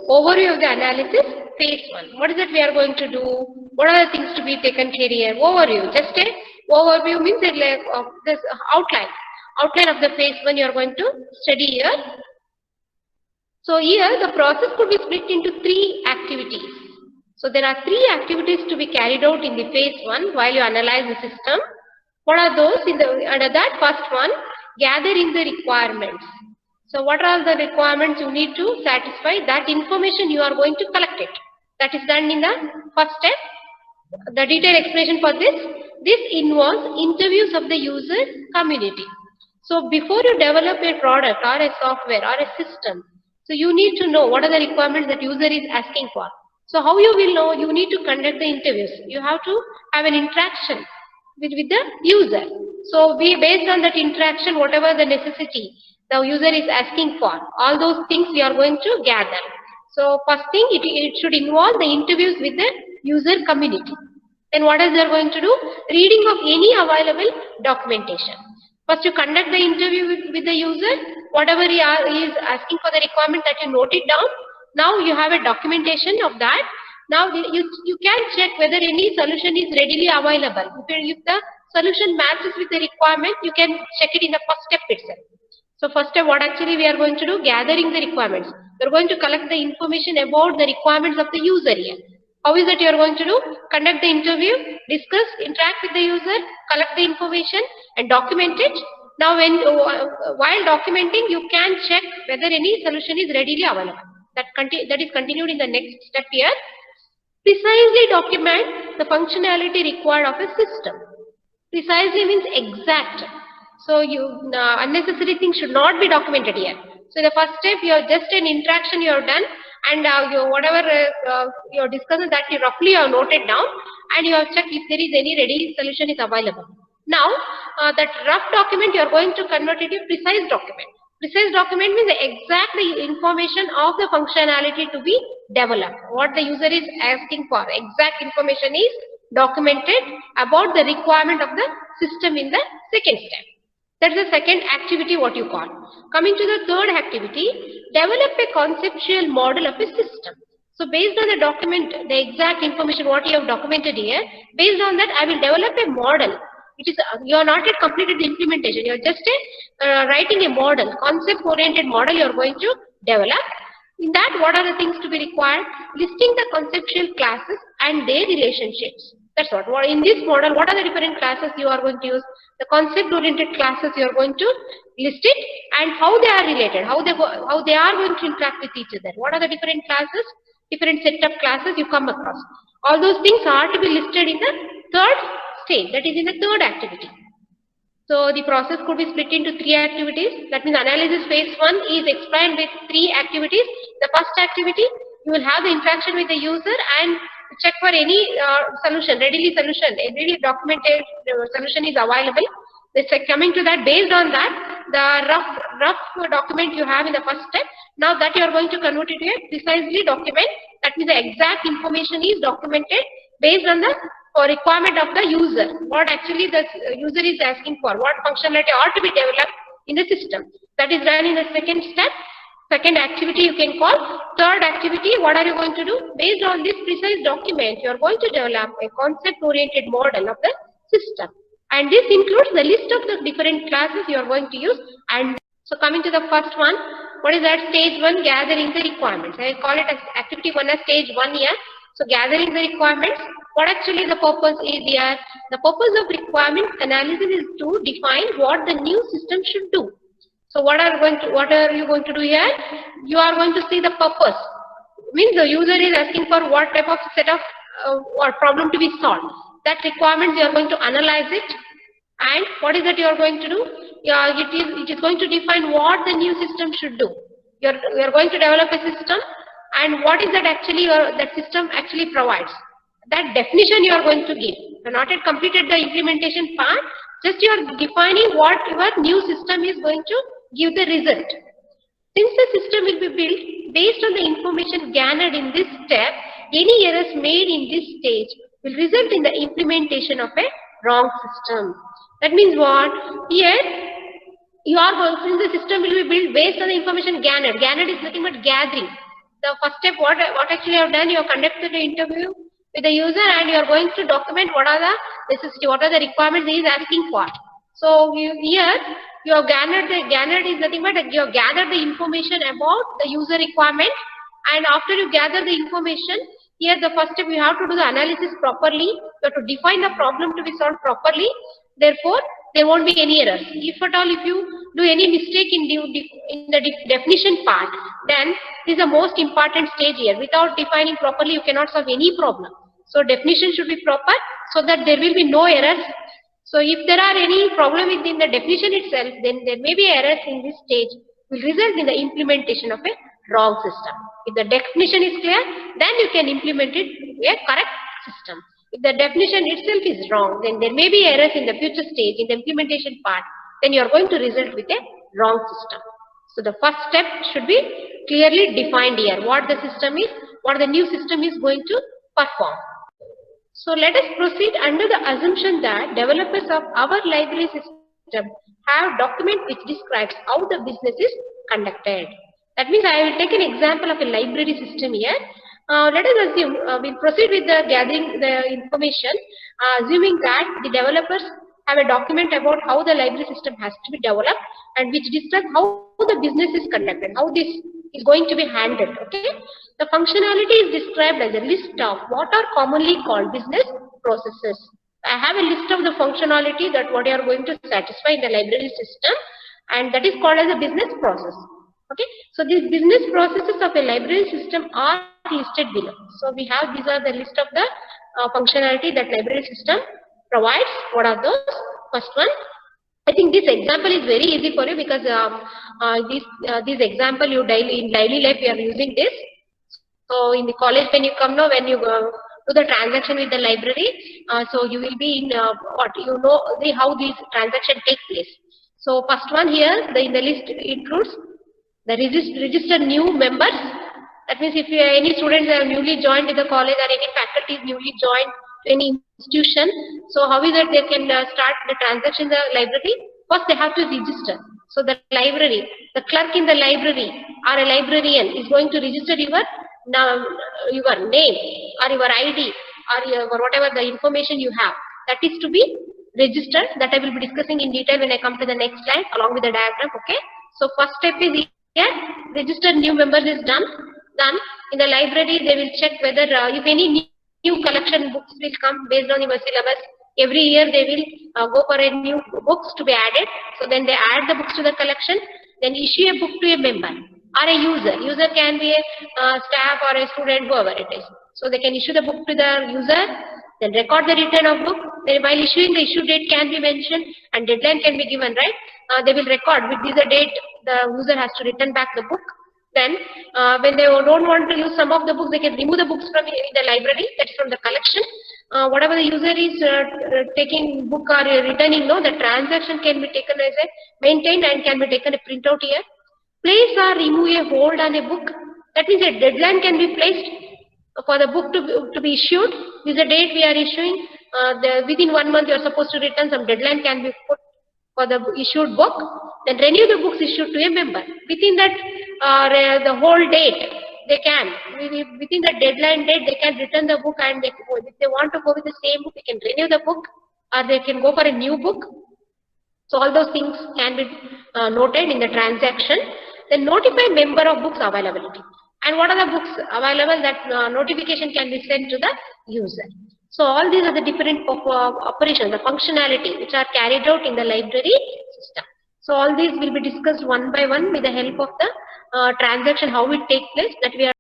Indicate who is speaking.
Speaker 1: overview of the analysis, phase 1. What is it we are going to do? What are the things to be taken care here? Overview. Just a overview means that like of this outline. Outline of the phase 1 you are going to study here. So here the process could be split into 3 activities. So there are 3 activities to be carried out in the phase 1 while you analyze the system. What are those? Under that, first one, gathering the requirements. So what are the requirements you need to satisfy? That information you are going to collect it. That is done in the first step. The detailed explanation for this. This involves interviews of the user community. So before you develop a product or a software or a system, so you need to know what are the requirements that user is asking for. So how you will know? You need to conduct the interviews. You have to have an interaction with the user. So based on that interaction, whatever the necessity the user is asking for, all those things we are going to gather. So first thing, it should involve the interviews with the user community. Then what else they are going to do? Reading of any available documentation. First you conduct the interview with the user, whatever he is asking for the requirement that you note it down. Now you have a documentation of that. Now you can check whether any solution is readily available. If the solution matches with the requirement, you can check it in the first step itself. So first step, what actually we are going to do? Gathering the requirements. We are going to collect the information about the requirements of the user here. How is that you are going to do? Conduct the interview, discuss, interact with the user, collect the information and document it. Now while documenting, you can check whether any solution is readily available. That is continued in the next step here. Precisely document the functionality required of a system. Precisely means exact. So unnecessary things should not be documented here. So in the first step, you have just an interaction you have done, and whatever your discussion that you roughly have noted down, and you have checked if there is any ready solution is available. Now that rough document you are going to convert it to precise document. Precise document means the exact information of the functionality to be developed. What the user is asking for, exact information is documented about the requirement of the system in the second step. That's the second activity what you call. Coming to the third activity, develop a conceptual model of a system. So based on the document, the exact information what you have documented here, based on that I will develop a model. You are not yet completed the implementation. You are just writing a model, concept oriented model you are going to develop. In that, what are the things to be required? Listing the conceptual classes and their relationships. That's what. In this model, what are the different classes you are going to use? The concept-oriented classes you are going to list it, and how they are related, how they are going to interact with each other. What are the different classes, different set of classes you come across? All those things are to be listed in the third stage. That is in the third activity. So the process could be split into 3 activities. That means analysis phase 1 is explained with 3 activities. The first activity, you will have the interaction with the user and check for any readily documented solution is available. Coming to that, based on that, the rough document you have in the first step, now that you are going to convert it to a precisely document. That means the exact information is documented based on the requirement of the user. What actually the user is asking for, what functionality ought to be developed in the system. That is done in the second step. Second activity you can call. Third activity, what are you going to do? Based on this precise document, you are going to develop a concept-oriented model of the system. And this includes the list of the different classes you are going to use. And so coming to the first one, what is that? Stage 1, gathering the requirements. I call it as activity 1 as stage 1 here. So gathering the requirements. What actually the purpose is here? The purpose of requirement analysis is to define what the new system should do. So what are you going to do here? You are going to see the purpose. Means the user is asking for what type of set of or problem to be solved. That requirements you are going to analyze it, and what is that you are going to do? It is going to define what the new system should do. You are going to develop a system, and what is that actually that system actually provides. That definition you are going to give. You have not yet completed the implementation part. Just you are defining what your new system is going to give the result. Since the system will be built based on the information gathered in this step, any errors made in this stage will result in the implementation of a wrong system. That means what? Here, you are going, since the system will be built based on the information gathered. Gathered is nothing but gathering. the first step, what actually you have done, you have conducted the interview with the user and you are going to document what are the necessity, what are the requirements he is asking for. So here you have gathered is nothing but you have gathered the information about the user requirement, and after you gather the information, here the first step you have to do the analysis properly. You have to define the problem to be solved properly. Therefore, there won't be any errors. If at all, if you do any mistake in the definition part, then this is the most important stage here. Without defining properly, you cannot solve any problem. So definition should be proper so that there will be no errors. So if there are any problem within the definition itself, then there may be errors in this stage, will result in the implementation of a wrong system. If the definition is clear, then you can implement it a correct system. If the definition itself is wrong, then there may be errors in the future stage, in the implementation part, then you are going to result with a wrong system. So the first step should be clearly defined here, what the system is, what the new system is going to perform. So let us proceed under the assumption that developers of our library system have document which describes how the business is conducted. That means I will take an example of a library system here. Let us assume we'll proceed with the gathering the information, assuming that the developers have a document about how the library system has to be developed and which describes how the business is conducted, how this is going to be handled. Okay, the functionality is described as a list of what are commonly called business processes. I have a list of the functionality that what you are going to satisfy in the library system, and that is called as a business process. Okay, so these business processes of a library system are listed below. So we have, these are the list of the functionality that library system provides. What are those? First one, I think this example is very easy for you because this example you in daily life you are using this. So in the college when you come now, when you do the transaction with the library, so you will be in what you know how these transactions take place. So first one here, in the list includes the register new members. That means if any students are newly joined to the college or any faculty is newly joined to any institution, so how is it they can start the transaction in the library? First they have to register. So the library, the clerk in the library or a librarian is going to register your name or your ID or whatever the information you have. That is to be registered. That I will be discussing in detail when I come to the next slide along with the diagram. Okay. So first step is here, register new members is done. In the library, they will check whether if any new collection books will come based on your syllabus. Every year they will go for a new books to be added. So then they add the books to the collection, then issue a book to a member or a user. User can be a staff or a student, whoever it is. So they can issue the book to the user, then record the return of book. Then while issuing, the issue date can be mentioned and deadline can be given, right? They will record with this date the user has to return back the book. Then when they don't want to use some of the books, they can remove the books from the library, that's from the collection. Whatever the user is taking book or returning, the transaction can be taken as a maintained and can be taken a printout here. Place or remove a hold on a book. That means a deadline can be placed for the book to be issued. This is the date we are issuing. Within 1 month you are supposed to return, some deadline can be put for the issued book. Then renew the books issued to a member. Within that the whole date, they can, within the deadline date, they can return the book, and if they want to go with the same book, they can renew the book or they can go for a new book. So all those things can be noted in the transaction. Then notify member of books availability. And what are the books available that notification can be sent to the user. So all these are the different operations, the functionality which are carried out in the library system. So all these will be discussed one by one with the help of the transaction, how it takes place, that we are